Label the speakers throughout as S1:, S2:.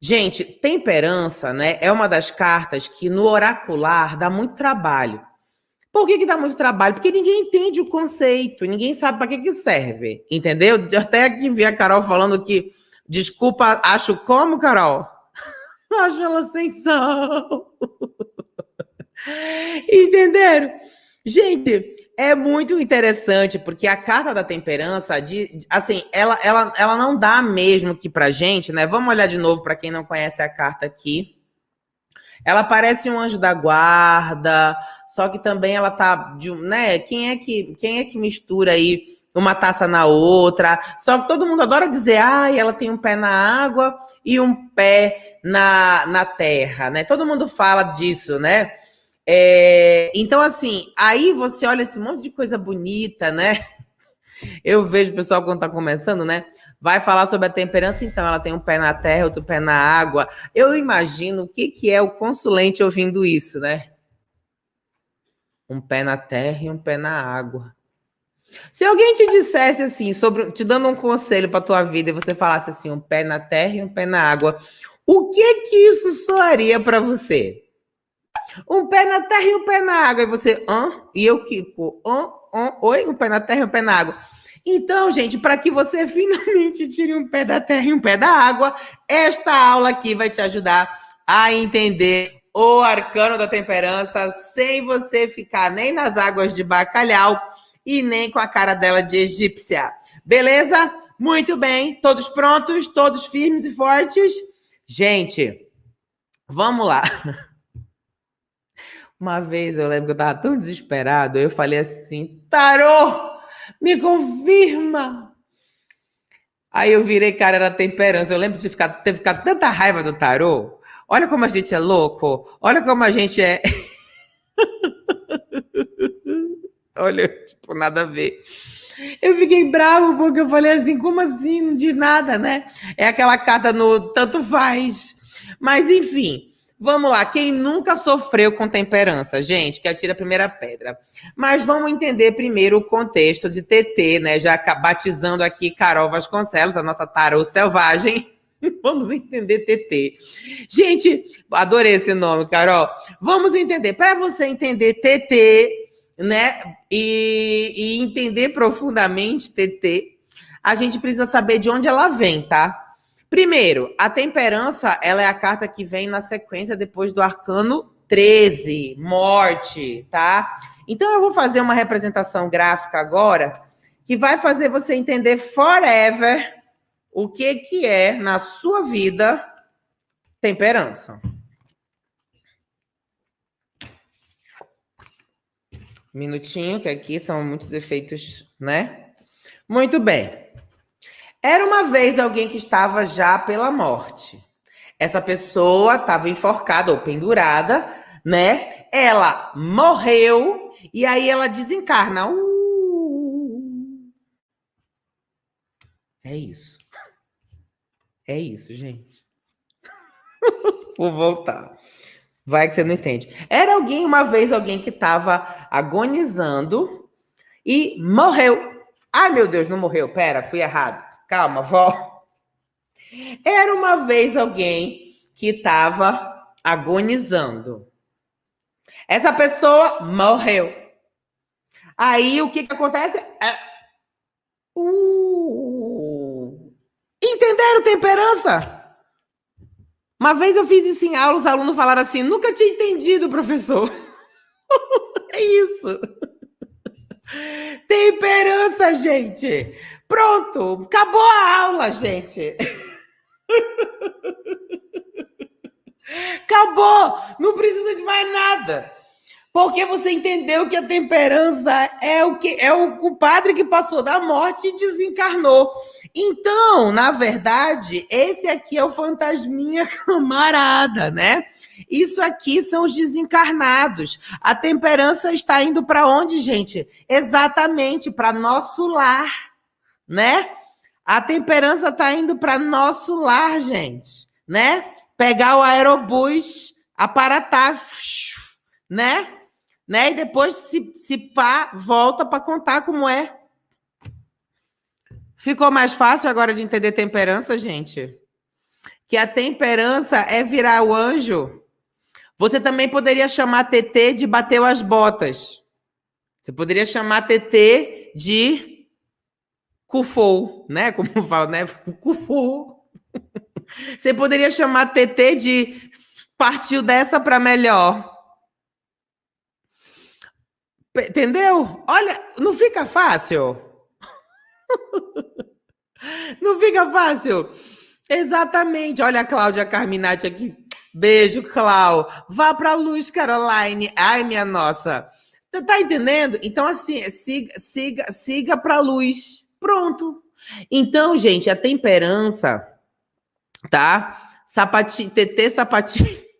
S1: Gente, temperança, né, é uma das cartas que no oracular dá muito trabalho. Por que dá muito trabalho? Porque ninguém entende o conceito, ninguém sabe para que serve, entendeu? Eu até aqui vi a Carol falando que, desculpa, acho como, Carol? Acho ela sem sal. Entenderam? Gente, é muito interessante, porque a carta da temperança, assim, ela não dá mesmo que pra gente, né? Vamos olhar de novo para quem não conhece a carta aqui. Ela parece um anjo da guarda, só que também ela tá, né? Quem é que mistura aí uma taça na outra? Só que todo mundo adora dizer, ela tem um pé na água e um pé na terra, né? Todo mundo fala disso, né? Então, assim, aí você olha esse monte de coisa bonita, né? Eu vejo o pessoal quando tá começando, né? Vai falar sobre a temperança, então ela tem um pé na terra, outro pé na água. Eu imagino o que é o consulente ouvindo isso, né? Um pé na terra e um pé na água. Se alguém te dissesse assim, te dando um conselho para tua vida e você falasse assim, um pé na terra e um pé na água, o que isso soaria para você? Um pé na terra e um pé na água. E você, E eu, Kiko, oi? Um pé na terra e um pé na água. Então, gente, para que você finalmente tire um pé da terra e um pé da água, esta aula aqui vai te ajudar a entender o arcano da temperança sem você ficar nem nas águas de bacalhau e nem com a cara dela de egípcia. Beleza? Muito bem. Todos prontos? Todos firmes e fortes? Gente, vamos lá. Uma vez eu lembro que eu estava tão desesperado, eu falei assim, tarô, me confirma. Aí eu virei, cara, era temperança. Eu lembro de ter ficado tanta raiva do tarô. Olha como a gente é louco, olha como a gente é... Olha, tipo, nada a ver. Eu fiquei bravo porque eu falei assim, como assim? Não diz nada, né? É aquela carta no tanto faz. Mas, enfim... Vamos lá, quem nunca sofreu com temperança, gente, que atira a primeira pedra. Mas vamos entender primeiro o contexto de TT, né? Já batizando aqui Carol Vasconcelos, a nossa tarô selvagem. Vamos entender TT. Gente, adorei esse nome, Carol. Vamos entender. Para você entender TT, né? E entender profundamente TT, a gente precisa saber de onde ela vem, tá? Primeiro, a temperança, ela é a carta que vem na sequência depois do arcano 13, morte, tá? Então, eu vou fazer uma representação gráfica agora que vai fazer você entender forever o que é, na sua vida, temperança. Minutinho, que aqui são muitos efeitos, né? Muito bem. Era uma vez alguém que estava já pela morte. Essa pessoa estava enforcada ou pendurada, né? Ela morreu e aí ela desencarna. É isso. É isso, gente. Vou voltar. Vai que você não entende. Era uma vez alguém que estava agonizando e morreu. Ai, meu Deus, não morreu. Pera, fui errado. Calma, volta. Era uma vez alguém que estava agonizando. Essa pessoa morreu. Aí o que acontece? Entenderam temperança? Uma vez eu fiz isso em aula, os alunos falaram assim, nunca tinha entendido, professor. É isso. Temperança, gente. Pronto, acabou a aula, gente. Acabou, não precisa de mais nada. Porque você entendeu que a temperança é o compadre que passou da morte e desencarnou. Então, na verdade, esse aqui é o fantasminha camarada, né? Isso aqui são os desencarnados. A temperança está indo para onde, gente? Exatamente para nosso lar, né? A temperança está indo para nosso lar, gente, né? Pegar o aerobus, aparatar, né? E depois, se pá, volta para contar como é. Ficou mais fácil agora de entender temperança, gente? que a temperança é virar o anjo. Você também poderia chamar TT de bateu as botas. Você poderia chamar TT de cufou, né? Como fala, né? Cufou. Você poderia chamar TT de partiu dessa para melhor. Entendeu? Olha, não fica fácil? Não fica fácil? Exatamente. Olha a Cláudia Carminati aqui. Beijo, Clau. Vá pra luz, Caroline. Ai, minha nossa. Você tá entendendo? Então, assim, siga pra luz. Pronto. Então, gente, a temperança, tá? Sapatinho, TT sapatinho.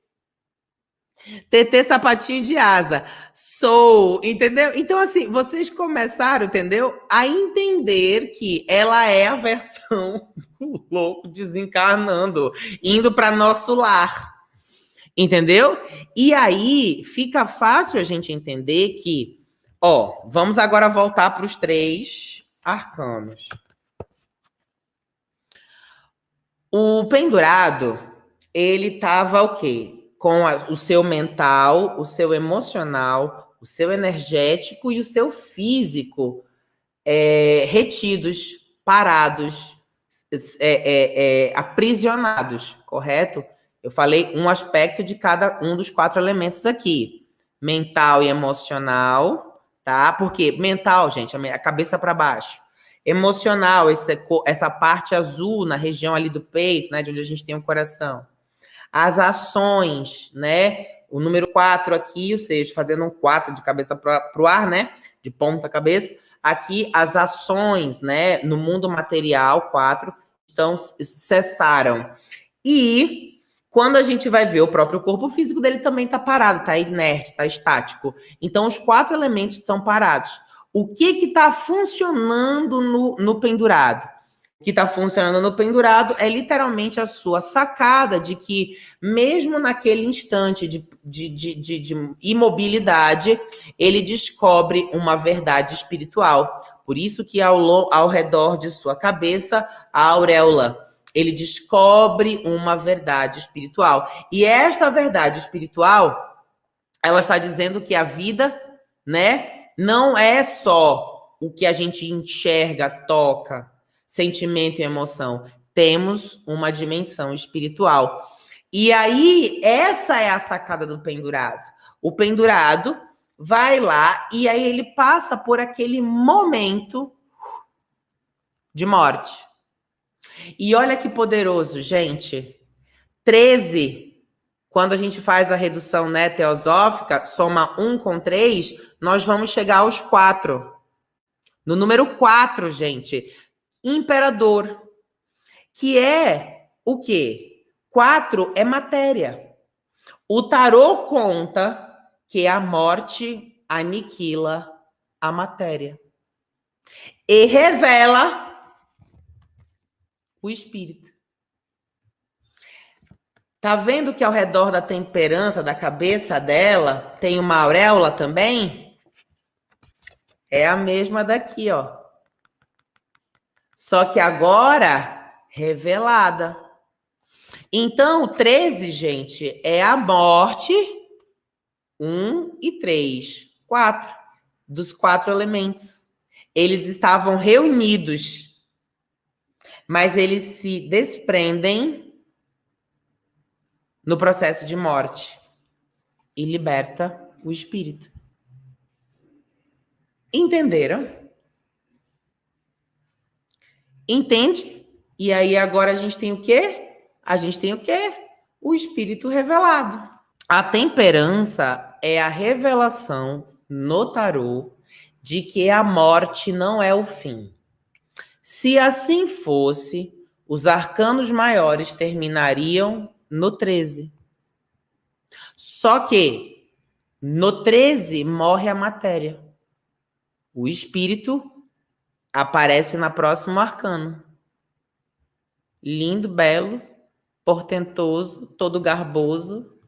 S1: TT sapatinho de asa. Sou, entendeu? Então, assim, vocês começaram, entendeu? A entender que ela é a versão do louco desencarnando, indo para nosso lar. Entendeu? E aí fica fácil a gente entender que, ó, vamos agora voltar para os 3 arcanos. O pendurado, ele tava o quê? Com o seu mental, o seu emocional, o seu energético e o seu físico retidos, parados, aprisionados, correto? Eu falei um aspecto de cada um dos 4 elementos aqui. Mental e emocional, tá? Porque mental, gente, a cabeça para baixo. Emocional, essa parte azul na região ali do peito, né? De onde a gente tem o coração. As ações, né? O número 4 aqui, ou seja, fazendo um 4 de cabeça para o ar, né? De ponta cabeça. Aqui, as ações, né? No mundo material, 4, cessaram. E quando a gente vai ver o próprio corpo físico dele também está parado, está inerte, está estático. Então, os 4 elementos estão parados. O que está funcionando no pendurado? O que está funcionando no pendurado é literalmente a sua sacada de que, mesmo naquele instante de imobilidade, ele descobre uma verdade espiritual. Por isso que ao redor de sua cabeça, a auréola. Ele descobre uma verdade espiritual. E esta verdade espiritual, ela está dizendo que a vida, né, não é só o que a gente enxerga, toca, sentimento e emoção. Temos uma dimensão espiritual. E aí, essa é a sacada do pendurado. O pendurado vai lá e aí ele passa por aquele momento de morte. E olha que poderoso, gente. 13, quando a gente faz a redução, né, teosófica, soma 1 com 3, nós vamos chegar aos 4. No número 4, gente, imperador, que é o quê? 4 é matéria. O tarô conta que a morte aniquila a matéria e revela o espírito. Tá vendo que ao redor da temperança, da cabeça dela, tem uma auréola também? É a mesma daqui, ó. Só que agora, revelada. Então, o 13, gente, é a morte. 1 e 3. 4. Dos 4 elementos. Eles estavam reunidos. Mas eles se desprendem no processo de morte e liberta o espírito. Entenderam? Entende? E aí agora a gente tem o quê? A gente tem o quê? O espírito revelado. A temperança é a revelação no tarô de que a morte não é o fim. Se assim fosse, os arcanos maiores terminariam no 13. Só que no 13 morre a matéria. O espírito aparece na próxima arcano. Lindo, belo, portentoso, todo garboso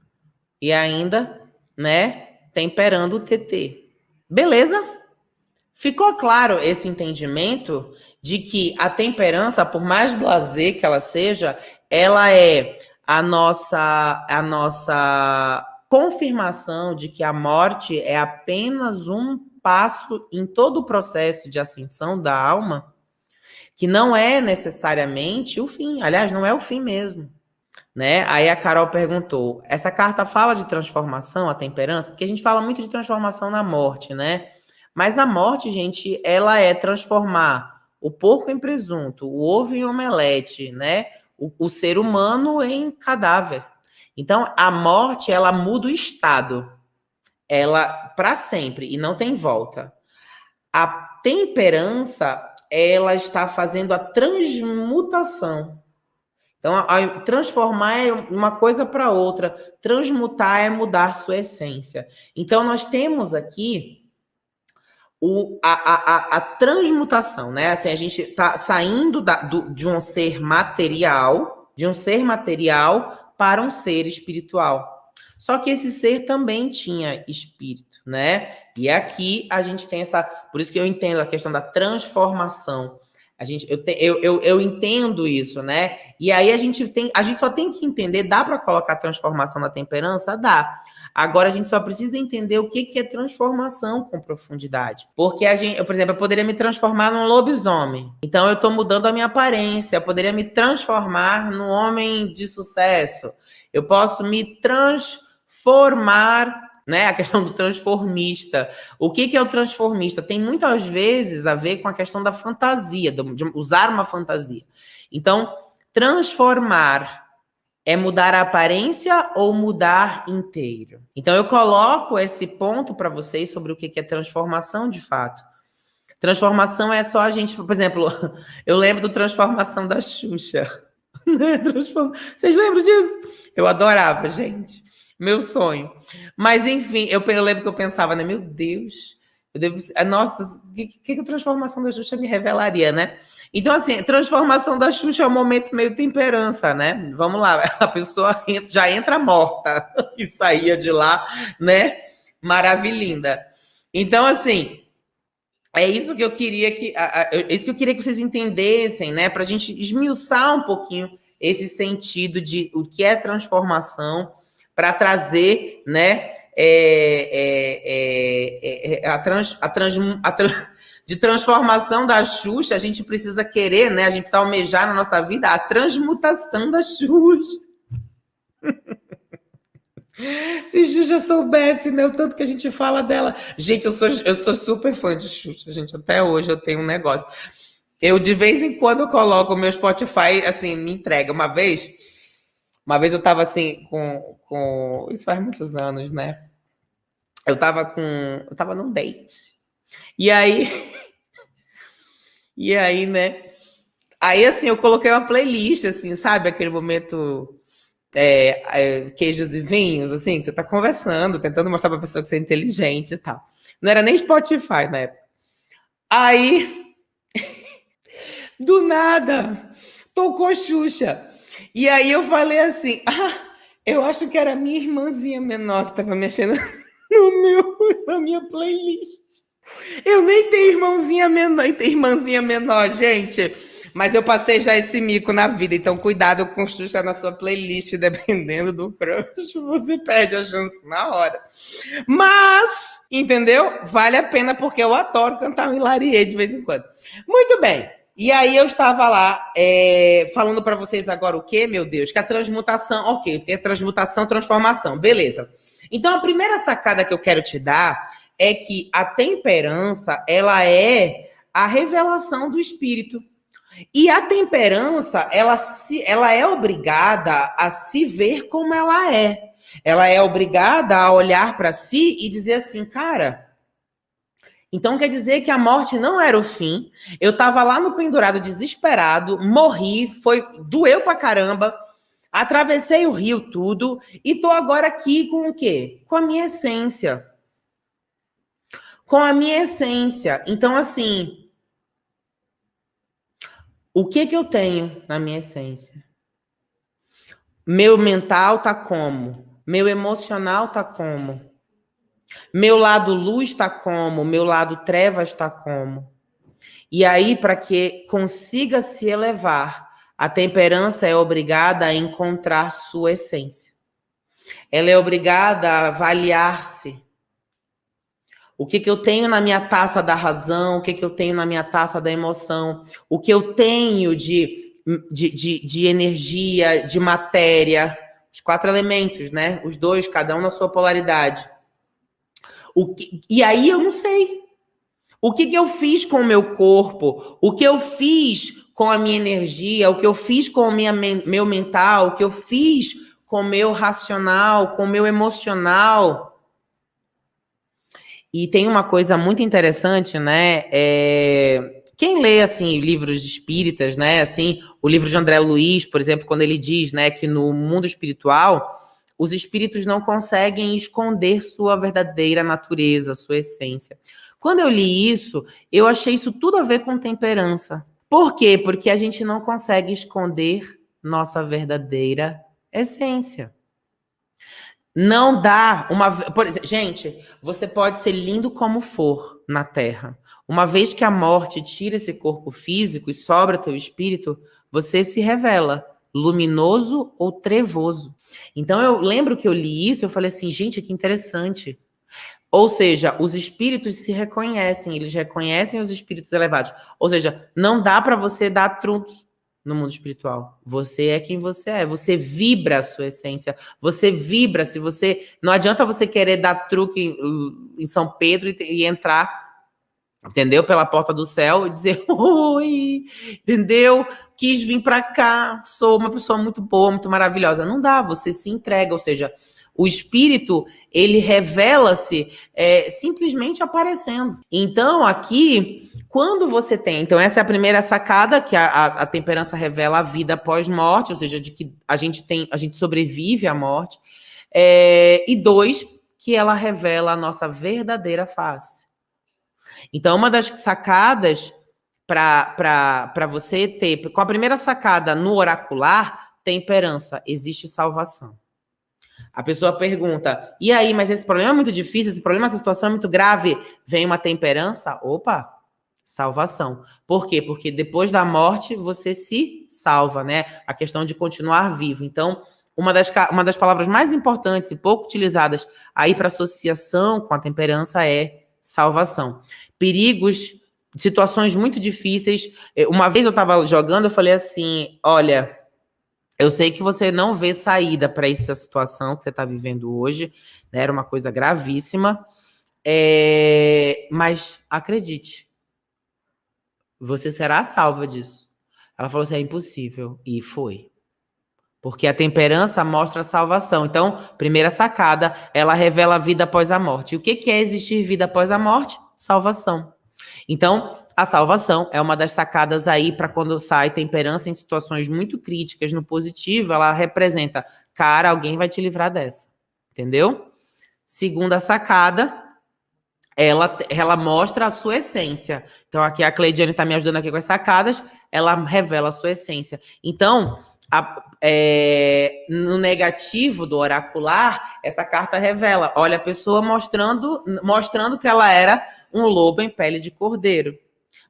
S1: e ainda, né, temperando o TT. Beleza? Ficou claro esse entendimento de que a temperança, por mais blasé que ela seja, ela é a nossa confirmação de que a morte é apenas um passo em todo o processo de ascensão da alma, que não é necessariamente o fim. Aliás, não é o fim mesmo. Né? Aí a Carol perguntou, essa carta fala de transformação, a temperança? Porque a gente fala muito de transformação na morte, né? Mas a morte, gente, ela é transformar o porco em presunto, o ovo em omelete, né? O ser humano em cadáver. Então, a morte, ela muda o estado. Ela, para sempre, e não tem volta. A temperança, ela está fazendo a transmutação. Então, transformar é uma coisa para outra, transmutar é mudar sua essência. Então, nós temos aqui a transmutação, né? Assim, a gente está saindo de um ser material, para um ser espiritual. Só que esse ser também tinha espírito, né? E aqui a gente tem essa... Por isso que eu entendo a questão da transformação. Eu entendo isso, né? E aí a gente só tem que entender, dá para colocar transformação na temperança? Dá. Agora a gente só precisa entender o que é transformação com profundidade. Porque por exemplo, eu poderia me transformar num lobisomem. Então eu estou mudando a minha aparência. Eu poderia me transformar num homem de sucesso. Eu posso me transformar, né? A questão do transformista. O que é o transformista? Tem muitas vezes a ver com a questão da fantasia, de usar uma fantasia. Então, transformar é mudar a aparência ou mudar inteiro? Então, eu coloco esse ponto para vocês sobre o que é transformação de fato. Transformação é só a gente... Por exemplo, eu lembro do Transformação da Xuxa. Vocês lembram disso? Eu adorava, gente. Meu sonho. Mas, enfim, eu lembro que eu pensava, né? Meu Deus, nossa, o que a transformação da Xuxa me revelaria, né? Então, assim, transformação da Xuxa é um momento meio temperança, né? Vamos lá, a pessoa já entra morta e saía de lá, né? Maravilhinda. Então, assim, é isso que eu queria que vocês entendessem, né? Para a gente esmiuçar um pouquinho esse sentido de o que é transformação, para trazer, né, de transformação da Xuxa, a gente precisa querer, né, a gente precisa almejar na nossa vida a transmutação da Xuxa. Se Xuxa soubesse, né, o tanto que a gente fala dela. Gente, eu sou super fã de Xuxa, gente, até hoje eu tenho um negócio. Eu, de vez em quando, eu coloco o meu Spotify, assim, me entrega. Uma vez eu tava assim, isso faz muitos anos, né? Eu tava num date. E aí, né? Aí, assim, eu coloquei uma playlist, assim, sabe? Aquele momento queijos e vinhos, assim, que você tá conversando, tentando mostrar pra pessoa que você é inteligente e tal. Não era nem Spotify na época. Aí, do nada, tocou Xuxa. E aí eu falei assim, eu acho que era minha irmãzinha menor que tava mexendo na minha playlist. Eu nem tenho irmãzinha menor, gente. Mas eu passei já esse mico na vida, então cuidado com Xuxa na sua playlist, dependendo do crush, você perde a chance na hora. Mas, entendeu? Vale a pena porque eu adoro cantar um Hilarie de vez em quando. Muito bem. E aí eu estava lá falando para vocês agora o quê, meu Deus? Que a transmutação, ok, que é transmutação, transformação, beleza. Então a primeira sacada que eu quero te dar é que a temperança, ela é a revelação do espírito. E a temperança, ela é obrigada a se ver como ela é. Ela é obrigada a olhar para si e dizer assim, cara... Então quer dizer que a morte não era o fim. Eu tava lá no pendurado desesperado, morri, doeu pra caramba, atravessei o rio tudo e tô agora aqui com o quê? Com a minha essência. Com a minha essência. Então assim, o que eu tenho na minha essência? Meu mental tá como? Meu emocional tá como? Meu lado luz está como? Meu lado trevas está como? E aí, para que consiga se elevar A temperança é obrigada a encontrar sua essência. Ela é obrigada a avaliar-se. O que eu tenho na minha taça da razão, o que eu tenho na minha taça da emoção, o que eu tenho de energia, de matéria, os 4 elementos, né? Os 2, cada um na sua polaridade. E aí eu não sei. O que eu fiz com o meu corpo, o que eu fiz com a minha energia, o que eu fiz com o meu mental, o que eu fiz com o meu racional, com o meu emocional. E tem uma coisa muito interessante, né? Quem lê, assim, livros espíritas, né? Assim, o livro de André Luiz, por exemplo, quando ele diz, né, que no mundo espiritual, os espíritos não conseguem esconder sua verdadeira natureza, sua essência. Quando eu li isso, eu achei isso tudo a ver com temperança. Por quê? Porque a gente não consegue esconder nossa verdadeira essência. Não dá uma... Por exemplo, gente, você pode ser lindo como for na Terra. Uma vez que a morte tira esse corpo físico e sobra teu espírito, você se revela luminoso ou trevoso. Então, eu lembro que eu li isso, eu falei assim, gente, que interessante. Ou seja, os espíritos se reconhecem, eles reconhecem os espíritos elevados. Ou seja, não dá para você dar truque no mundo espiritual. Você é quem você é. Você vibra a sua essência. Você vibra. Se você não adianta você querer dar truque em São Pedro e entrar, entendeu? Pela porta do céu e dizer oi, entendeu? Quis vir para cá. Sou uma pessoa muito boa, muito maravilhosa. Não dá. Você se entrega. Ou seja, o espírito, ele revela-se simplesmente aparecendo. Então, aqui, quando você tem... Então, essa é a primeira sacada, que a temperança revela a vida pós-morte, ou seja, de que a gente sobrevive à morte. E 2, que ela revela a nossa verdadeira face. Então, uma das sacadas para você ter... Com a primeira sacada no oracular, temperança, existe salvação. A pessoa pergunta, e aí, mas esse problema é muito difícil, essa situação é muito grave, vem uma temperança? Opa, salvação. Por quê? Porque depois da morte você se salva, né? A questão de continuar vivo. Então, uma das palavras mais importantes e pouco utilizadas aí para associação com a temperança é salvação. Perigos, situações muito difíceis. Uma vez eu estava jogando, eu falei assim, olha... Eu sei que você não vê saída para essa situação que você está vivendo hoje, né? Era uma coisa gravíssima, mas acredite, você será salva disso. Ela falou assim, é impossível, e foi. Porque a temperança mostra a salvação. Então, primeira sacada, ela revela a vida após a morte. E o que é existir vida após a morte? Salvação. Então, a salvação é uma das sacadas aí para quando sai temperança em situações muito críticas no positivo, ela representa, cara, alguém vai te livrar dessa, entendeu? Segunda sacada, ela mostra a sua essência. Então, aqui a Cleidiane está me ajudando aqui com as sacadas, ela revela a sua essência. Então, no negativo do oracular, essa carta revela, olha, a pessoa mostrando que ela era um lobo em pele de cordeiro,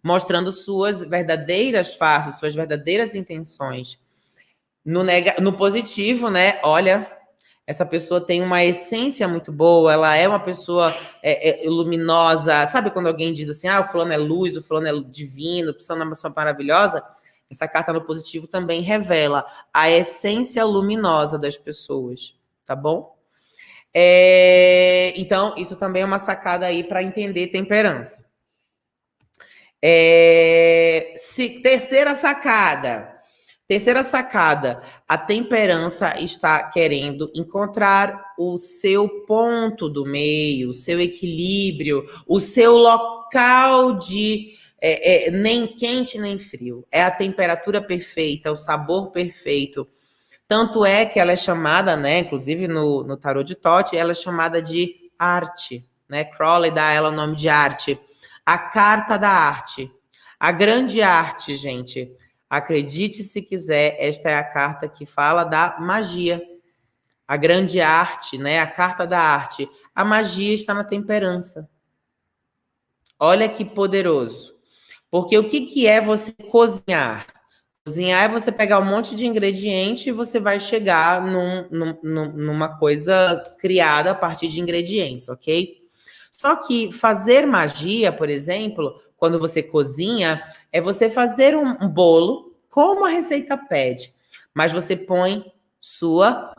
S1: mostrando suas verdadeiras faces, suas verdadeiras intenções. No positivo, né? Olha, essa pessoa tem uma essência muito boa, ela é uma pessoa luminosa. Sabe quando alguém diz assim, o fulano é luz, o fulano é divino, o fulano é uma pessoa maravilhosa? Essa carta no positivo também revela a essência luminosa das pessoas, tá bom? Então, isso também é uma sacada aí para entender temperança. Terceira sacada, a temperança está querendo encontrar o seu ponto do meio, o seu equilíbrio, o seu local de nem quente nem frio. É a temperatura perfeita, o sabor perfeito. Tanto é que ela é chamada, né, inclusive no tarô de Thoth, ela é chamada de arte, né? Crowley dá ela o nome de arte. A carta da arte. A grande arte, gente. Acredite se quiser, esta é a carta que fala da magia. A grande arte, né? A carta da arte. A magia está na temperança. Olha que poderoso. Porque o que é você cozinhar? Cozinhar é você pegar um monte de ingrediente e você vai chegar numa coisa criada a partir de ingredientes, ok? Só que fazer magia, por exemplo, quando você cozinha, é você fazer um bolo como a receita pede, mas você põe sua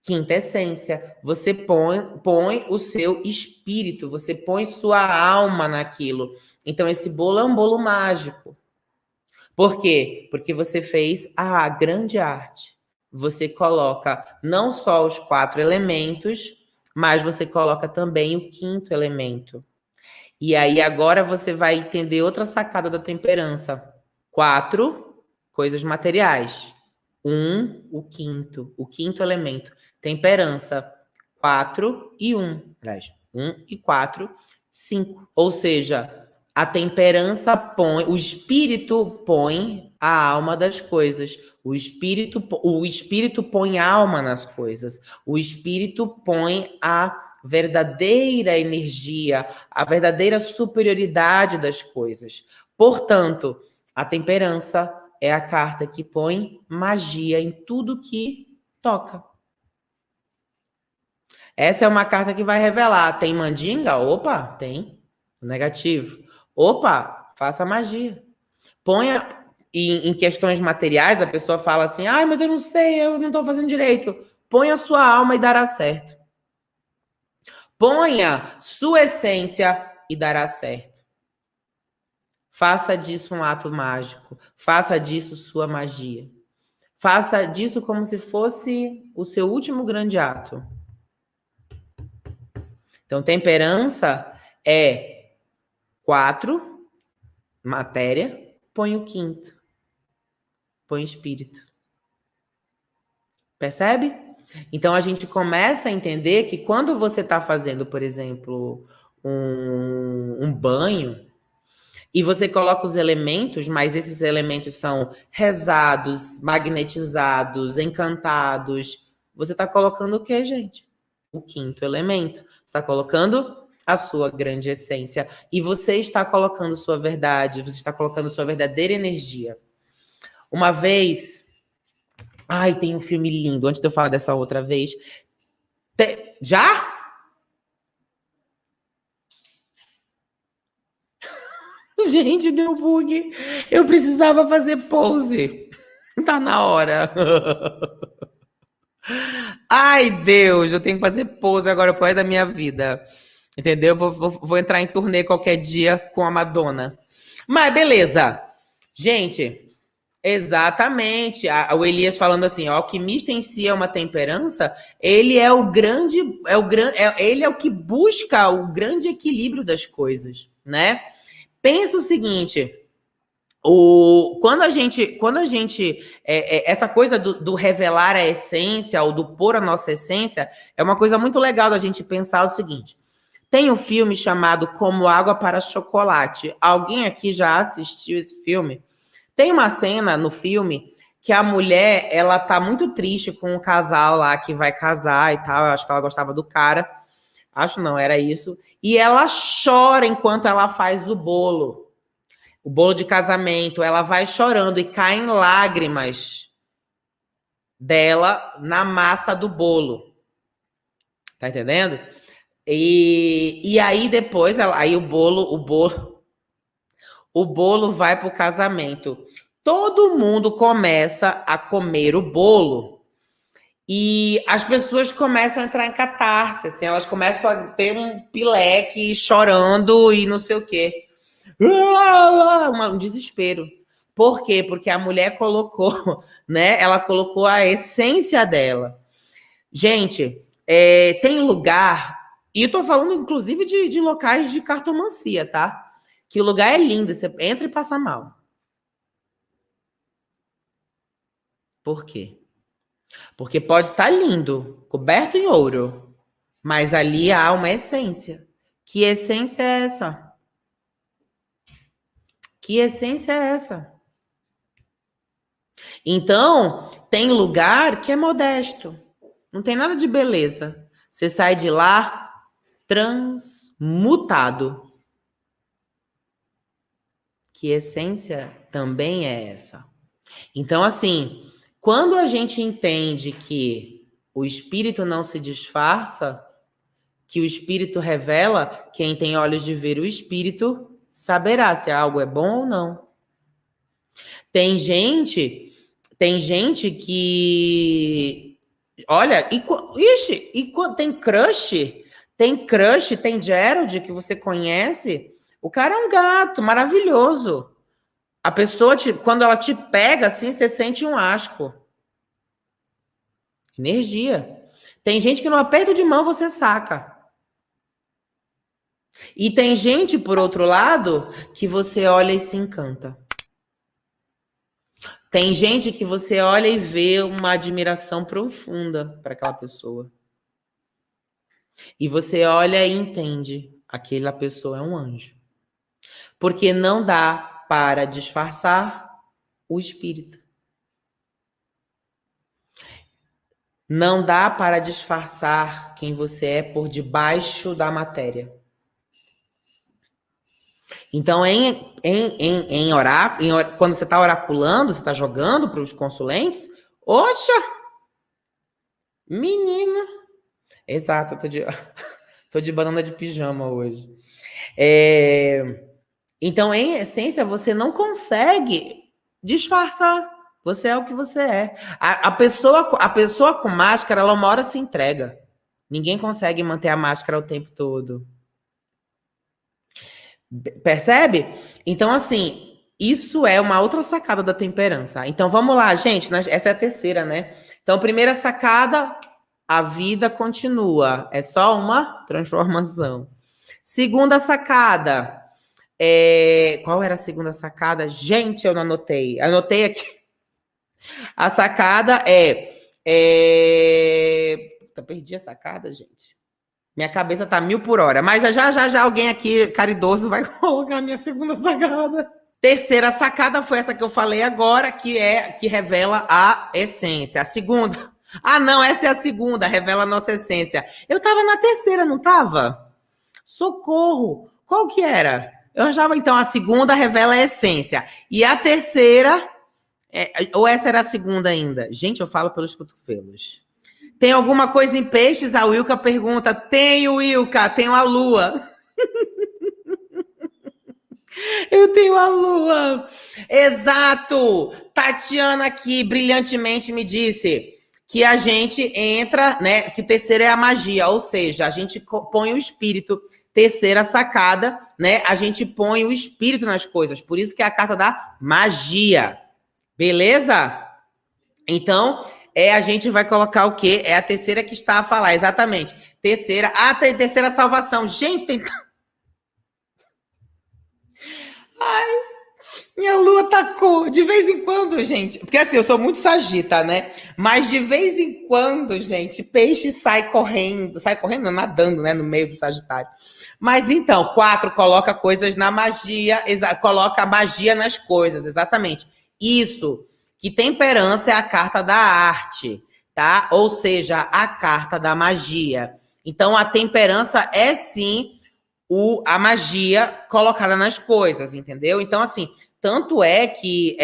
S1: quinta essência, você põe o seu espírito, você põe sua alma naquilo. Então, esse bolo é um bolo mágico. Por quê? Porque você fez a grande arte. Você coloca não só os 4 elementos, mas você coloca também o quinto elemento. E aí agora você vai entender outra sacada da temperança. 4 coisas materiais. O quinto elemento. Temperança, 4 e 1. Aliás, 1 e 4, 5. Ou seja, a temperança põe, o espírito põe a alma das coisas. O espírito põe alma nas coisas. O espírito põe a verdadeira energia, a verdadeira superioridade das coisas. Portanto, a temperança é a carta que põe magia em tudo que toca. Essa é uma carta que vai revelar. Tem mandinga? Opa, tem. Negativo. Opa, faça magia. Ponha em questões materiais, a pessoa fala assim, ai, mas eu não sei, eu não estou fazendo direito. Põe a sua alma e dará certo. Ponha sua essência e dará certo. Faça disso um ato mágico. Faça disso sua magia. Faça disso como se fosse o seu último grande ato. Então, temperança é 4, matéria, põe o quinto. Põe espírito. Percebe? Então, a gente começa a entender que quando você está fazendo, por exemplo, um banho, e você coloca os elementos, mas esses elementos são rezados, magnetizados, encantados. Você está colocando o quê, gente? O quinto elemento. Você está colocando a sua grande essência. E você está colocando sua verdade, você está colocando sua verdadeira energia. Uma vez... Ai, tem um filme lindo. Antes de eu falar dessa outra vez... Já? Gente, deu bug. Eu precisava fazer pose. Tá na hora. Ai, Deus, eu tenho que fazer pose agora pro resto da minha vida. Entendeu? Vou entrar em turnê qualquer dia com a Madonna. Mas beleza. Gente, exatamente. O Elias falando assim, ó, o alquimista em si é uma temperança, ele é o grande, ele é o que busca o grande equilíbrio das coisas, né? Pensa o seguinte, quando a gente essa coisa do revelar a essência ou do pôr a nossa essência é uma coisa muito legal da gente pensar o seguinte. Tem um filme chamado Como Água para Chocolate. Alguém aqui já assistiu esse filme? Tem uma cena no filme que a mulher, ela tá muito triste com o casal lá que vai casar e tal. Eu acho que ela gostava do cara. Acho não, era isso. E ela chora enquanto ela faz o bolo de casamento. Ela vai chorando e caem lágrimas dela na massa do bolo. Tá entendendo? E aí depois, aí o bolo vai pro casamento. Todo mundo começa a comer o bolo e as pessoas começam a entrar em catarse, assim, elas começam a ter um pileque chorando e não sei o quê. Um desespero. Por quê? Porque a mulher colocou, né? Ela colocou a essência dela. Gente, tem lugar, e eu tô falando inclusive de locais de cartomancia, tá? Que o lugar é lindo, você entra e passa mal. Por quê? Porque pode estar lindo, coberto em ouro, mas ali há uma essência. Que essência é essa? Que essência é essa? Então, tem lugar que é modesto. Não tem nada de beleza. Você sai de lá transmutado. Que essência também é essa? Então, assim, quando a gente entende que o espírito não se disfarça, que o espírito revela, quem tem olhos de ver o espírito saberá se algo é bom ou não. Tem gente que olha, tem crush, tem Gerald que você conhece, o cara é um gato maravilhoso. A pessoa, quando ela te pega assim, você sente um asco. Energia. Tem gente que no aperto de mão você saca. E tem gente, por outro lado, que você olha e se encanta. Tem gente que você olha e vê uma admiração profunda para aquela pessoa. E você olha e entende, aquela pessoa é um anjo. Porque não dá para disfarçar o espírito. Não dá para disfarçar quem você é por debaixo da matéria. Então, quando você está oraculando, você está jogando para os consulentes, oxa, menino. Exato, tô de banana de pijama hoje. Então, em essência, você não consegue disfarçar. Você é o que você é. A pessoa com máscara, ela uma hora se entrega. Ninguém consegue manter a máscara o tempo todo. Percebe? Então, assim, isso é uma outra sacada da temperança. Então, vamos lá, gente. Essa é a terceira, né? Então, primeira sacada, a vida continua. É só uma transformação. Segunda sacada. Qual era a segunda sacada? Gente, eu não anotei. Anotei aqui. A sacada Puta, perdi a sacada, gente. Minha cabeça tá 1000 por hora. Mas já alguém aqui caridoso vai colocar a minha segunda sacada. Terceira sacada foi essa que eu falei agora, que revela a essência. A segunda. Ah, não, essa é a segunda, revela a nossa essência. Eu tava na terceira, não tava? Socorro! Qual que era? Eu achava, então, a segunda revela a essência. E a terceira... ou essa era a segunda ainda? Gente, eu falo pelos cotovelos. Tem alguma coisa em peixes? A Wilka pergunta. Tenho, Wilka. Tenho a lua. Eu tenho a lua. Exato. Tatiana aqui, brilhantemente, me disse que a gente entra, né? Que o terceiro é a magia. Ou seja, a gente põe o espírito. Terceira sacada, né? A gente põe o espírito nas coisas. Por isso que é a carta da magia. Beleza? Então... a gente vai colocar o quê? É a terceira que está a falar, exatamente. Terceira, tem terceira salvação. Gente, tem... Ai, minha lua tacou. De vez em quando, gente... Porque assim, eu sou muito sagita, né? Mas de vez em quando, gente, peixe sai correndo, nadando, né? No meio do Sagitário. Mas então, 4 coloca coisas na magia, coloca a magia nas coisas, exatamente. Isso... que temperança é a carta da arte, tá? Ou seja, a carta da magia. Então, a temperança é, sim, a magia colocada nas coisas, entendeu? Então, assim, tanto é que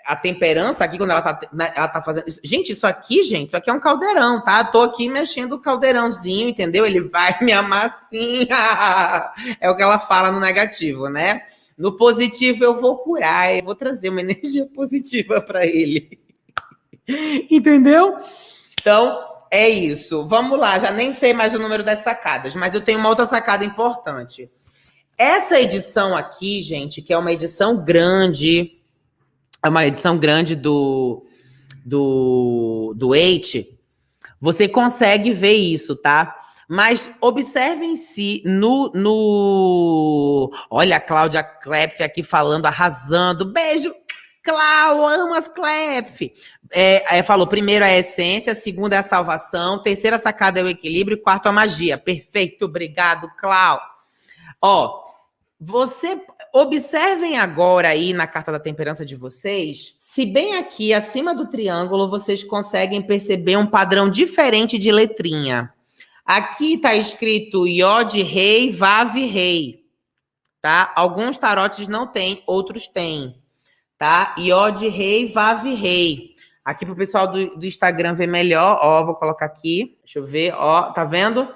S1: a temperança aqui, quando ela tá fazendo... Gente, isso aqui é um caldeirão, tá? Eu tô aqui mexendo o caldeirãozinho, entendeu? Ele vai me amar assim. É o que ela fala no negativo, né? No positivo, eu vou curar, eu vou trazer uma energia positiva para ele. Entendeu? Então, é isso. Vamos lá, já nem sei mais o número das sacadas, mas eu tenho uma outra sacada importante. Essa edição aqui, gente, que é uma edição grande, do Eight, você consegue ver isso, tá? Mas observem se Olha a Cláudia Klepf aqui falando, arrasando. Beijo, Cláudia, amo as Klepf. Falou, primeiro é a essência, segunda é a salvação, terceira sacada é o equilíbrio, quarto a magia. Perfeito, obrigado, Cláudia. Observem agora aí na carta da temperança de vocês, se bem aqui acima do triângulo vocês conseguem perceber um padrão diferente de letrinha. Aqui está escrito Iod Rei, Vav Rei, tá? Alguns tarotes não têm, outros têm, tá? Iod rei, Vav rei. Aqui pro pessoal do Instagram ver melhor, ó, vou colocar aqui, deixa eu ver, ó, tá vendo?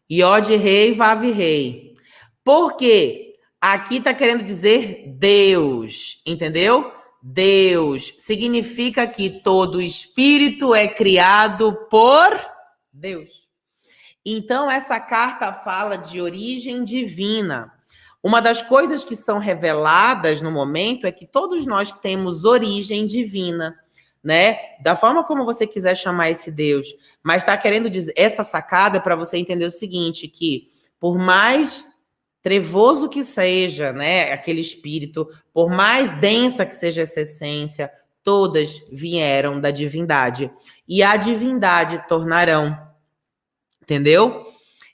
S1: Iod rei, Vav rei. Por quê? Aqui tá querendo dizer Deus, entendeu? Deus significa que todo espírito é criado por Deus. Então, essa carta fala de origem divina. Uma das coisas que são reveladas no momento é que todos nós temos origem divina, né? Da forma como você quiser chamar esse Deus. Mas está querendo dizer, essa sacada é para você entender o seguinte, que por mais trevoso que seja, né, aquele espírito, por mais densa que seja essa essência, todas vieram da divindade. E a divindade tornarão. Entendeu?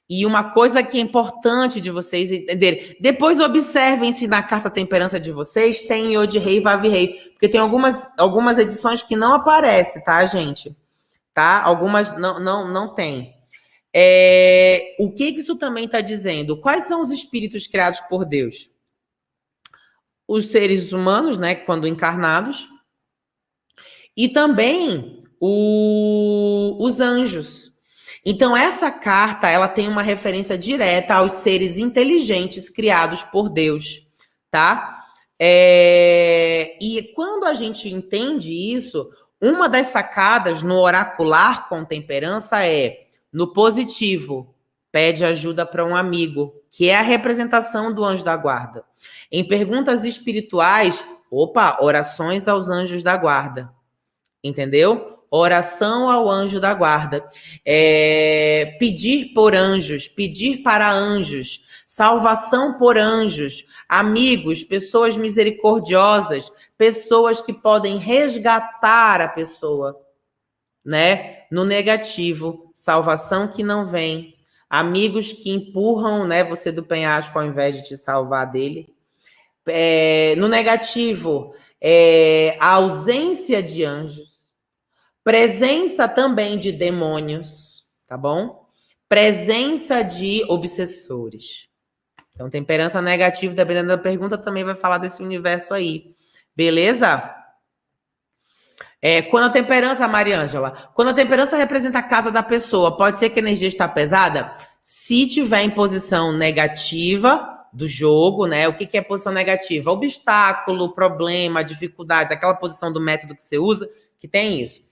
S1: E uma coisa que é importante de vocês entenderem, depois observem se na carta temperança de vocês tem Iod rei e Vav rei, porque tem algumas edições que não aparece, tá, gente? Tá? Algumas não tem. O que isso também está dizendo? Quais são os espíritos criados por Deus? Os seres humanos, né, quando encarnados, e também os anjos. Então, essa carta, ela tem uma referência direta aos seres inteligentes criados por Deus, tá? E quando a gente entende isso, uma das sacadas no oracular com temperança é, no positivo, pede ajuda para um amigo, que é a representação do anjo da guarda. Em perguntas espirituais, orações aos anjos da guarda. Entendeu? Oração ao anjo da guarda. Pedir por anjos, pedir para anjos, salvação por anjos, amigos, pessoas misericordiosas, pessoas que podem resgatar a pessoa, né? No negativo, salvação que não vem, amigos que empurram, né, você do penhasco ao invés de te salvar dele. No negativo, a ausência de anjos. Presença também de demônios, tá bom? Presença de obsessores. Então, temperança negativa, dependendo da pergunta, também vai falar desse universo aí. Beleza? Quando a temperança, Mariângela, quando a temperança representa a casa da pessoa, pode ser que a energia está pesada? Se tiver em posição negativa do jogo, né? O que é posição negativa? Obstáculo, problema, dificuldades, aquela posição do método que você usa, que tem isso.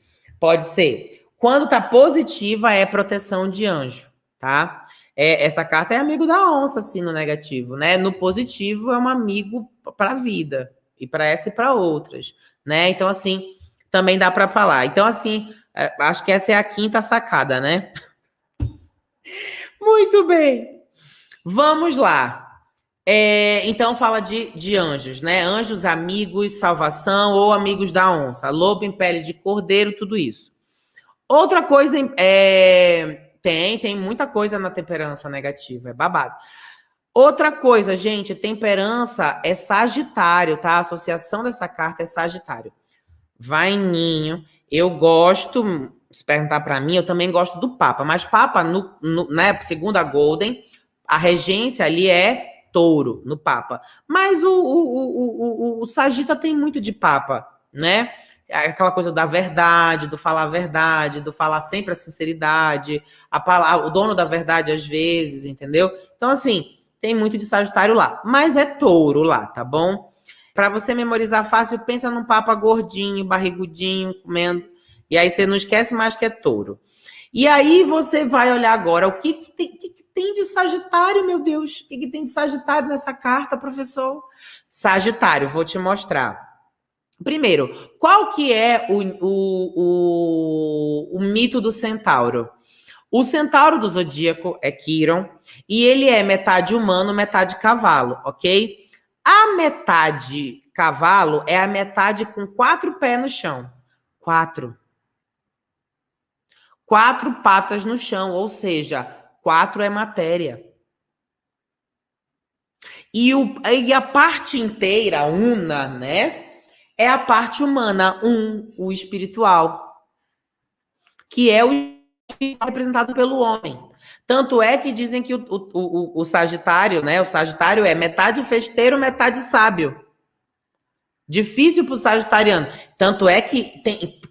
S1: Pode ser. Quando tá positiva, é proteção de anjo, tá? Essa carta é amigo da onça, assim, no negativo, né? No positivo, é um amigo para a vida. E para essa e para outras, né? Então, assim, também dá para falar. Então, assim, acho que essa é a quinta sacada, né? Muito bem. Vamos lá. Então, fala de anjos, né? Anjos, amigos, salvação ou amigos da onça. Lobo em pele de cordeiro, tudo isso. Outra coisa, tem muita coisa na temperança negativa, é babado. Outra coisa, gente, temperança é Sagitário, tá? A associação dessa carta é Sagitário. Vaininho, eu gosto, se perguntar para mim, eu também gosto do Papa, mas Papa, né, segundo a Golden, a regência ali é Touro, no Papa. Mas o Sagita tem muito de Papa, né? Aquela coisa da verdade, do falar a verdade, do falar sempre a sinceridade, o dono da verdade às vezes, entendeu? Então, assim, tem muito de Sagitário lá. Mas é Touro lá, tá bom? Para você memorizar fácil, pensa num Papa gordinho, barrigudinho, comendo. E aí você não esquece mais que é Touro. E aí você vai olhar agora o que tem de Sagitário, meu Deus. O que tem de Sagitário nessa carta, professor? Sagitário, vou te mostrar. Primeiro, qual que é o mito do centauro? O centauro do zodíaco é Quiron e ele é metade humano, metade cavalo, ok? A metade cavalo é a metade com 4 pés no chão. 4 patas no chão, ou seja, 4 é matéria. E a parte inteira, una, né? É a parte humana, o espiritual. Que é o espiritual representado pelo homem. Tanto é que dizem que o Sagitário, né? O Sagitário é metade festeiro, metade sábio. Difícil para o sagitariano. Tanto é que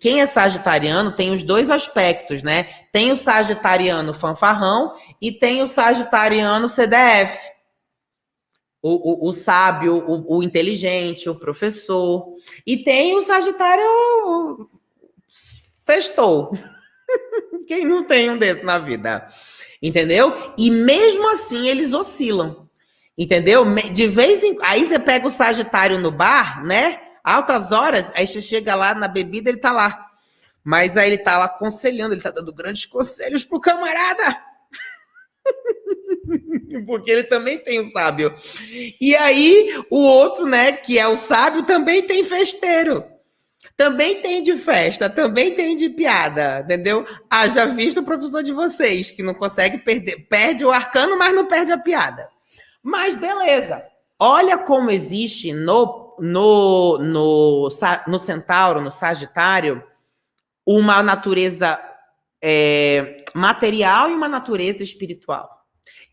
S1: quem é sagitariano tem os dois aspectos, né? Tem o sagitariano fanfarrão e tem o sagitariano CDF. O sábio, o inteligente, o professor. E tem o sagitário festou. Quem não tem um desse na vida? Entendeu? E mesmo assim eles oscilam. Entendeu? De vez em aí você pega o Sagitário no bar, né? Altas horas, aí você chega lá na bebida, ele tá lá. Mas aí ele tá lá aconselhando, ele tá dando grandes conselhos pro camarada. Porque ele também tem o sábio. E aí o outro, né, que é o sábio, também tem festeiro. Também tem de festa, também tem de piada, entendeu? Haja visto o professor de vocês, que não consegue perder, perde o arcano, mas não perde a piada. Mas beleza. Olha como existe no Centauro, no Sagitário, uma natureza material e uma natureza espiritual.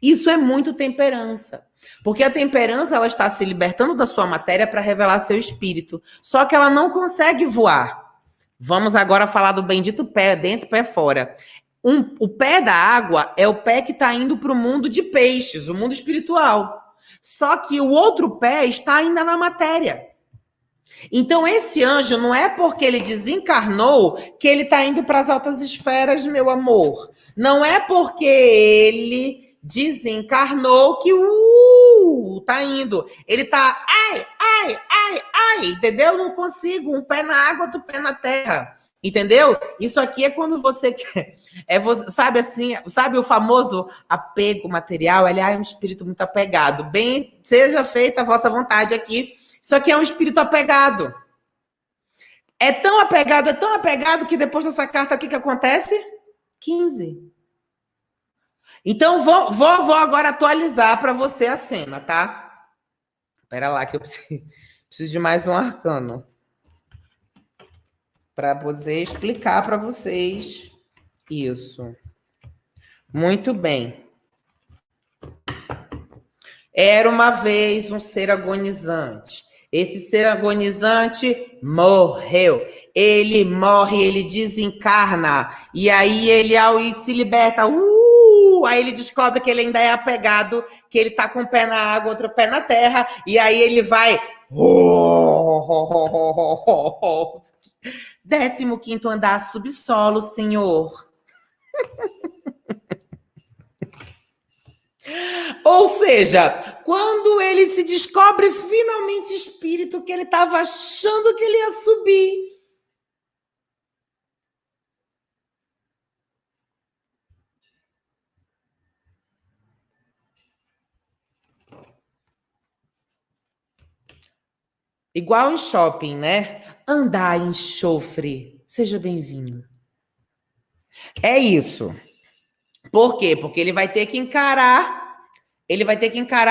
S1: Isso é muito temperança. Porque a temperança, ela está se libertando da sua matéria para revelar seu espírito. Só que ela não consegue voar. Vamos agora falar do bendito pé dentro, pé fora. O pé da água é o pé que está indo para o mundo de peixes, o mundo espiritual. Só que o outro pé está ainda na matéria. Então, esse anjo não é porque ele desencarnou que ele está indo para as altas esferas, meu amor. Não é porque ele desencarnou que tá indo. Ele tá ai, entendeu? Não consigo, um pé na água, outro pé na terra. Entendeu? Isso aqui é quando você quer. Sabe assim, sabe o famoso apego material? Ele é um espírito muito apegado. Bem, seja feita a vossa vontade aqui. Isso aqui é um espírito apegado. É tão apegado que depois dessa carta aqui que acontece? 15. Então, vou agora atualizar para você a cena, tá? Espera lá que eu preciso de mais um arcano. Para poder explicar para vocês isso. Muito bem. Era uma vez um ser agonizante. Esse ser agonizante morreu. Ele morre, ele desencarna. E aí ele, ao se liberta, aí ele descobre que ele ainda é apegado, que ele tá com um pé na água, outro pé na terra. E aí ele vai... 15º andar subsolo, senhor. Ou seja, quando ele se descobre finalmente espírito, que ele estava achando que ele ia subir. Igual em shopping, né? Andar em enxofre. Seja bem-vindo. É isso. Por quê? Porque ele vai ter que encarar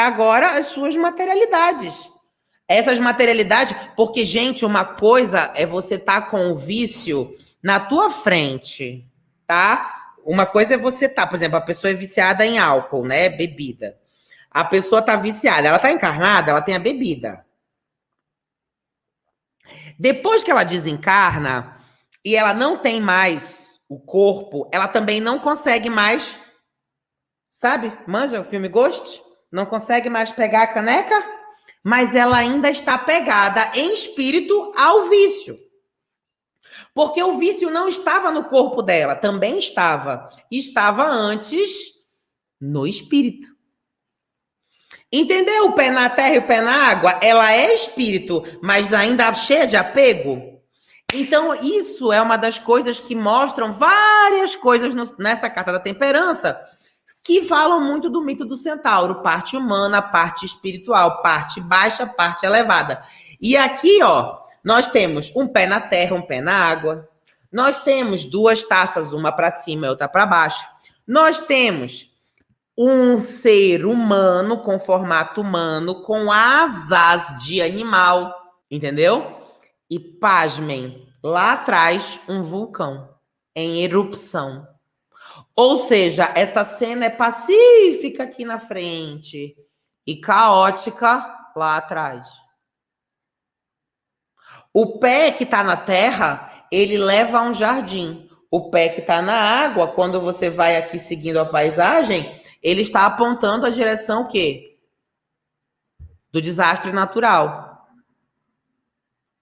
S1: agora as suas materialidades. Essas materialidades, porque, gente, uma coisa é você estar com o vício na tua frente, tá? Uma coisa é você estar, por exemplo, a pessoa é viciada em álcool, né? Bebida. A pessoa tá viciada, ela tá encarnada, ela tem a bebida. Depois que ela desencarna e ela não tem mais o corpo, ela também não consegue mais, sabe? Manja o filme Ghost? Não consegue mais pegar a caneca, mas ela ainda está pegada em espírito ao vício. Porque o vício não estava no corpo dela, também estava. Estava antes no espírito. Entendeu? O pé na terra e o pé na água, ela é espírito, mas ainda cheia de apego. Então, isso é uma das coisas que mostram várias coisas nessa carta da temperança, que falam muito do mito do centauro, parte humana, parte espiritual, parte baixa, parte elevada. E aqui, ó, nós temos um pé na terra, um pé na água. Nós temos duas taças, uma para cima e outra para baixo. Nós temos um ser humano com formato humano, com asas de animal, entendeu? E pasmem, lá atrás um vulcão em erupção. Ou seja, essa cena é pacífica aqui na frente e caótica lá atrás. O pé que está na terra, ele leva a um jardim. O pé que está na água, quando você vai aqui seguindo a paisagem, ele está apontando a direção o quê? Do desastre natural.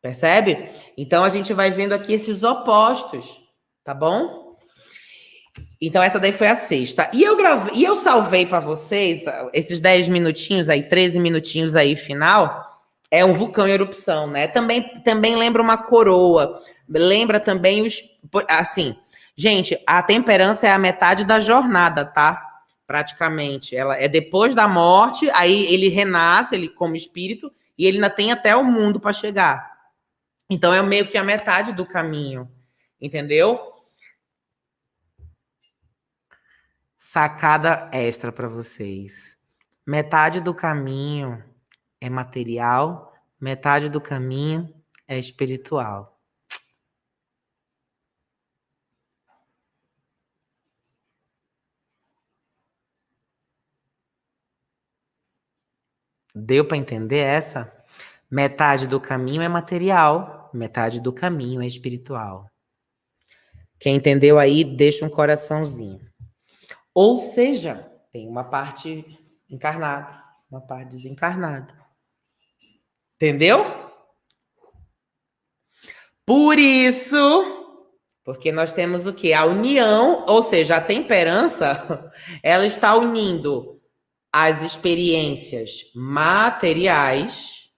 S1: Percebe? Então a gente vai vendo aqui esses opostos, tá bom? Então essa daí foi a sexta. E eu salvei para vocês esses 10 minutinhos aí, 13 minutinhos aí final. É um vulcão em erupção, né? Também lembra uma coroa. Lembra também assim, gente, a temperança é a metade da jornada, tá? Praticamente. Ela é depois da morte, aí ele renasce, ele como espírito, e ele ainda tem até o mundo para chegar. Então é meio que a metade do caminho, entendeu? Sacada extra para vocês. Metade do caminho é material, metade do caminho é espiritual. Deu para entender essa? Metade do caminho é material, metade do caminho é espiritual. Quem entendeu aí, deixa um coraçãozinho. Ou seja, tem uma parte encarnada, uma parte desencarnada. Entendeu? Por isso, porque nós temos o quê? A união, ou seja, a temperança, ela está unindo as experiências materiais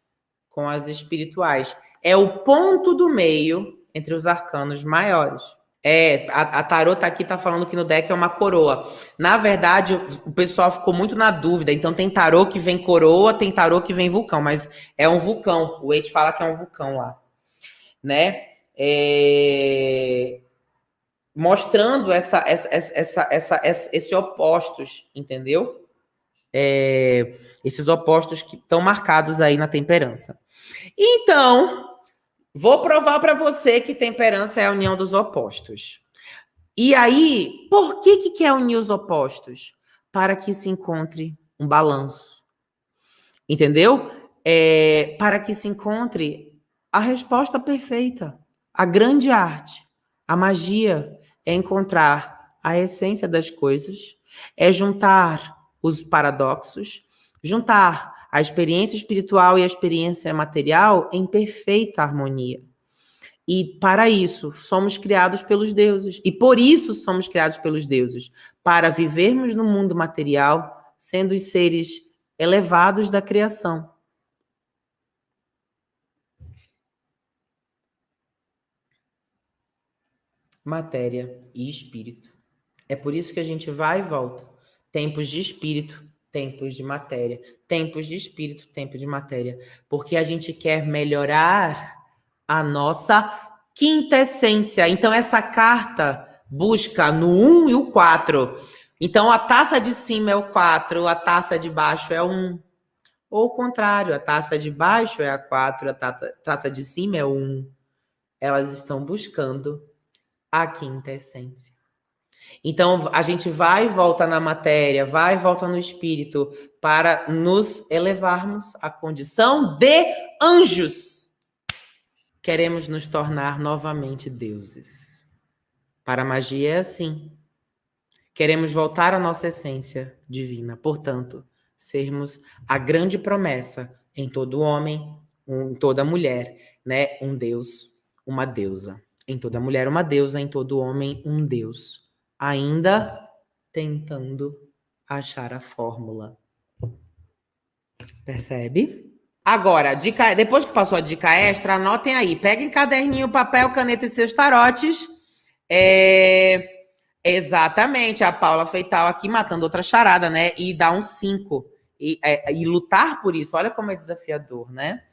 S1: com as espirituais. É o ponto do meio entre os arcanos maiores. A tarô tá aqui, tá falando que no deck é uma coroa. Na verdade, o pessoal ficou muito na dúvida. Então tem tarô que vem coroa, tem tarô que vem vulcão, mas é um vulcão. O Waite fala que é um vulcão lá, né? Mostrando esse opostos, entendeu? Esses opostos que estão marcados aí na temperança. Então, vou provar para você que temperança é a união dos opostos. E aí, por que quer unir os opostos? Para que se encontre um balanço. Entendeu? Para que se encontre a resposta perfeita. A grande arte, a magia, é encontrar a essência das coisas, é juntar os paradoxos, juntar a experiência espiritual e a experiência material em perfeita harmonia. E para isso somos criados pelos deuses. E por isso somos criados pelos deuses. Para vivermos no mundo material, sendo os seres elevados da criação. Matéria e espírito. É por isso que a gente vai e volta. Tempos de espírito, tempos de matéria. Tempos de espírito, tempo de matéria. Porque a gente quer melhorar a nossa quinta essência. Então, essa carta busca no 1 e o 4. Então, a taça de cima é o 4, a taça de baixo é o 1. Ou o contrário, a taça de baixo é a 4, a taça de cima é o 1. Elas estão buscando a quinta essência. Então, a gente vai e volta na matéria, vai e volta no espírito, para nos elevarmos à condição de anjos. Queremos nos tornar novamente deuses. Para a magia é assim. Queremos voltar à nossa essência divina. Portanto, sermos a grande promessa em todo homem, em toda mulher, né? Um Deus, uma deusa. Em toda mulher, uma deusa, em todo homem, um Deus. Ainda tentando achar a fórmula. Percebe? Agora, depois que passou a dica extra, anotem aí. Peguem caderninho, papel, caneta e seus tarotes. Exatamente, a Paula Feital aqui matando outra charada, né? E dá um 5. E lutar por isso, olha como é desafiador, né?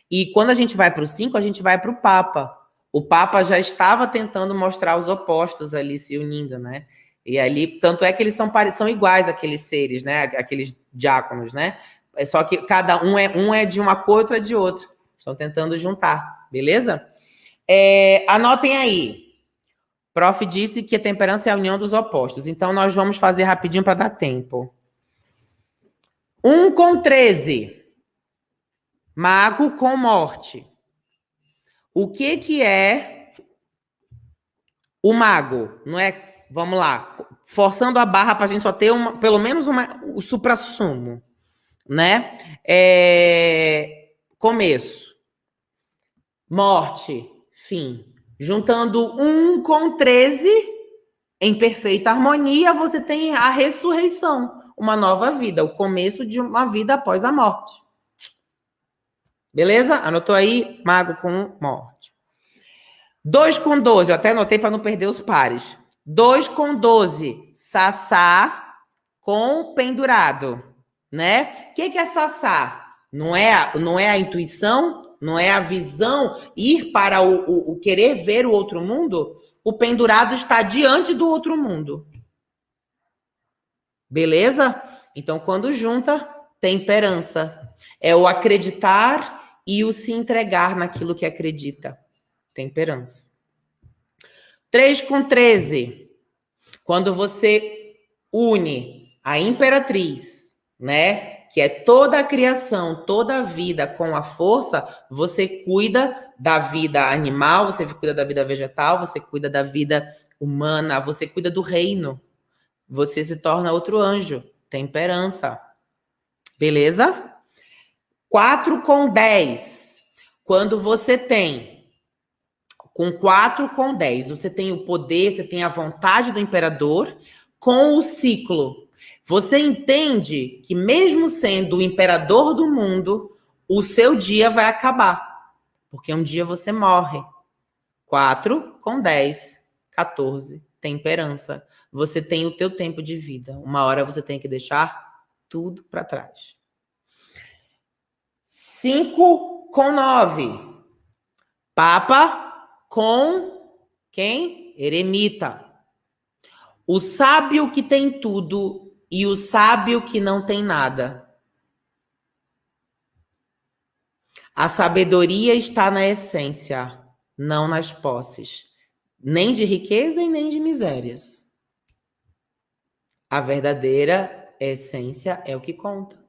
S1: E quando a gente vai para o 5, a gente vai para o Papa. O Papa já estava tentando mostrar os opostos ali se unindo, né? E ali, tanto é que eles são iguais, aqueles seres, né? Aqueles diáconos, né? Só que cada um é de uma cor, outro é de outra. Estão tentando juntar, beleza? Anotem aí. Prof. disse que a temperança é a união dos opostos. Então, nós vamos fazer rapidinho para dar tempo. 1 com 13. Mago com morte. O que é o mago? Não é? Vamos lá, forçando a barra para a gente só ter pelo menos o suprassumo, né? Começo, morte, fim. Juntando 1 com 13, em perfeita harmonia, você tem a ressurreição, uma nova vida, o começo de uma vida após a morte. Beleza? Anotou aí? Mago com morte. 2 com 12, eu até anotei para não perder os pares. 2 com 12, Sassá com pendurado, né? O que é Sassá? Não é a intuição? Não é a visão? Ir para o querer ver o outro mundo? O pendurado está diante do outro mundo. Beleza? Então, quando junta, temperança. É o acreditar e o se entregar naquilo que acredita. Temperança. 3 com 13. Quando você une a imperatriz, né? Que é toda a criação, toda a vida com a força, você cuida da vida animal, você cuida da vida vegetal, você cuida da vida humana, você cuida do reino. Você se torna outro anjo. Temperança. Beleza? 4 com 10. Quando você tem, com 4 com 10, você tem o poder, você tem a vontade do imperador com o ciclo. Você entende que mesmo sendo o imperador do mundo, o seu dia vai acabar. Porque um dia você morre. 4 com 10, 14. Temperança. Você tem o teu tempo de vida. Uma hora você tem que deixar tudo para trás. 5 com 9. Papa com quem? Eremita. O sábio que tem tudo e o sábio que não tem nada. A sabedoria está na essência, não nas posses. Nem de riqueza e nem de misérias. A verdadeira essência é o que conta.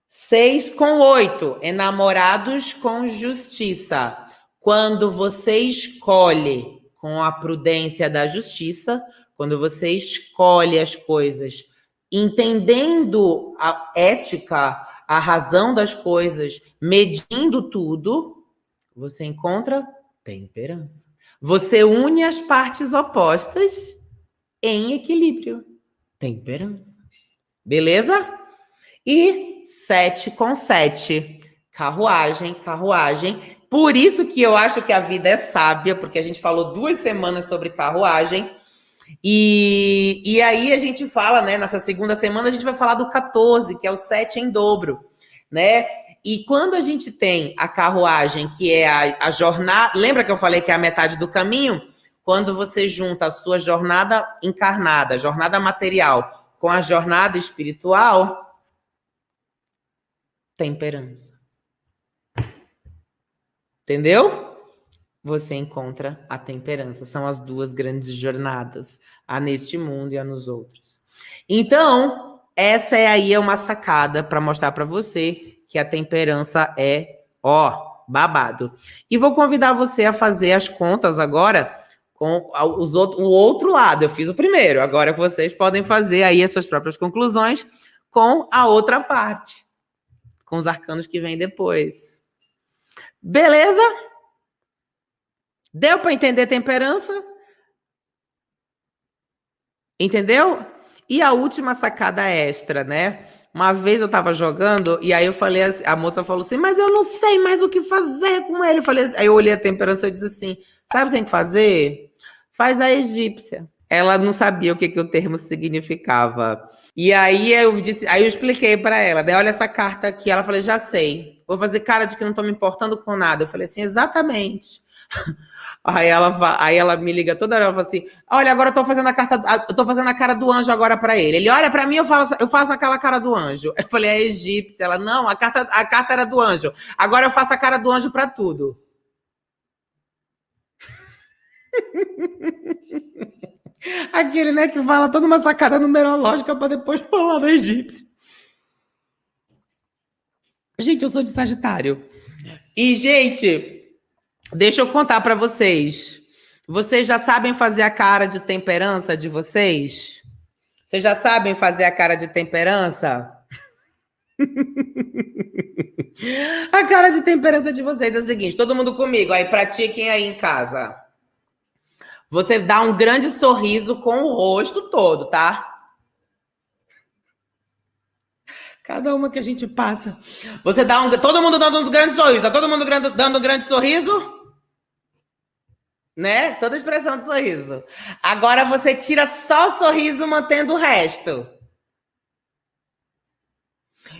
S1: 6 com 8. Enamorados com justiça. Quando você escolhe com a prudência da justiça, quando você escolhe as coisas, entendendo a ética, a razão das coisas, medindo tudo, você encontra temperança. Você une as partes opostas em equilíbrio. Temperança. Beleza? E 7 com 7. Carruagem, carruagem. Por isso que eu acho que a vida é sábia, porque a gente falou 2 semanas sobre carruagem. E aí a gente fala, né? Nessa segunda semana a gente vai falar do 14, que é o 7 em dobro, né? E quando a gente tem a carruagem, que é a jornada... Lembra que eu falei que é a metade do caminho? Quando você junta a sua jornada encarnada, jornada material, com a jornada espiritual, temperança. Entendeu? Você encontra a temperança. São as 2 grandes jornadas. A neste mundo e a nos outros. Então, essa aí é uma sacada para mostrar para você que a temperança é, babado. E vou convidar você a fazer as contas agora com o outro lado. Eu fiz o primeiro. Agora vocês podem fazer aí as suas próprias conclusões com a outra parte. Com os arcanos que vêm depois. Beleza? Deu para entender temperança? Entendeu? E a última sacada extra, né? Uma vez eu tava jogando e aí eu falei, a moça falou assim, mas eu não sei mais o que fazer com ele. Aí eu olhei a temperança e eu disse assim, sabe o que tem que fazer? Faz a egípcia. Ela não sabia o que o termo significava. E aí eu expliquei para ela, daí olha essa carta aqui, ela falou, já sei. Vou fazer cara de que não tô me importando com nada. Eu falei assim, exatamente. Aí ela me liga toda hora, ela fala assim, olha, agora eu tô fazendo a cara do anjo agora para ele. Ele olha para mim, eu faço aquela cara do anjo. Eu falei, é egípcia. Ela, não, a carta era do anjo. Agora eu faço a cara do anjo para tudo. Aquele, né, que fala toda uma sacada numerológica para depois falar da egípcia. Gente, eu sou de Sagitário. E, gente, deixa eu contar pra vocês. Vocês já sabem fazer a cara de temperança de vocês? Vocês já sabem fazer a cara de temperança? A cara de temperança de vocês é o seguinte, todo mundo comigo, aí pratiquem aí em casa. Você dá um grande sorriso com o rosto todo, tá? Cada uma que a gente passa. Você dá todo mundo dando um grande sorriso, tá todo mundo dando um grande sorriso? Né? Toda expressão de sorriso. Agora você tira só o sorriso mantendo o resto.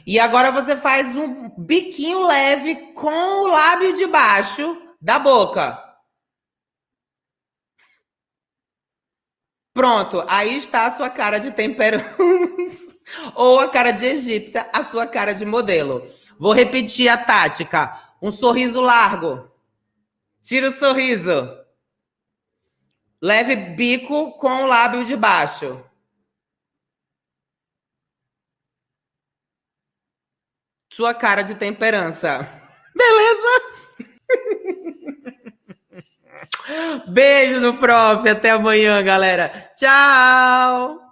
S1: E agora você faz um biquinho leve com o lábio de baixo da boca. Pronto, aí está a sua cara de temperança. Ou a cara de egípcia, a sua cara de modelo. Vou repetir a tática. Um sorriso largo. Tira o sorriso. Leve bico com o lábio de baixo. Sua cara de temperança. Beleza? Beijo no prof. Até amanhã, galera. Tchau!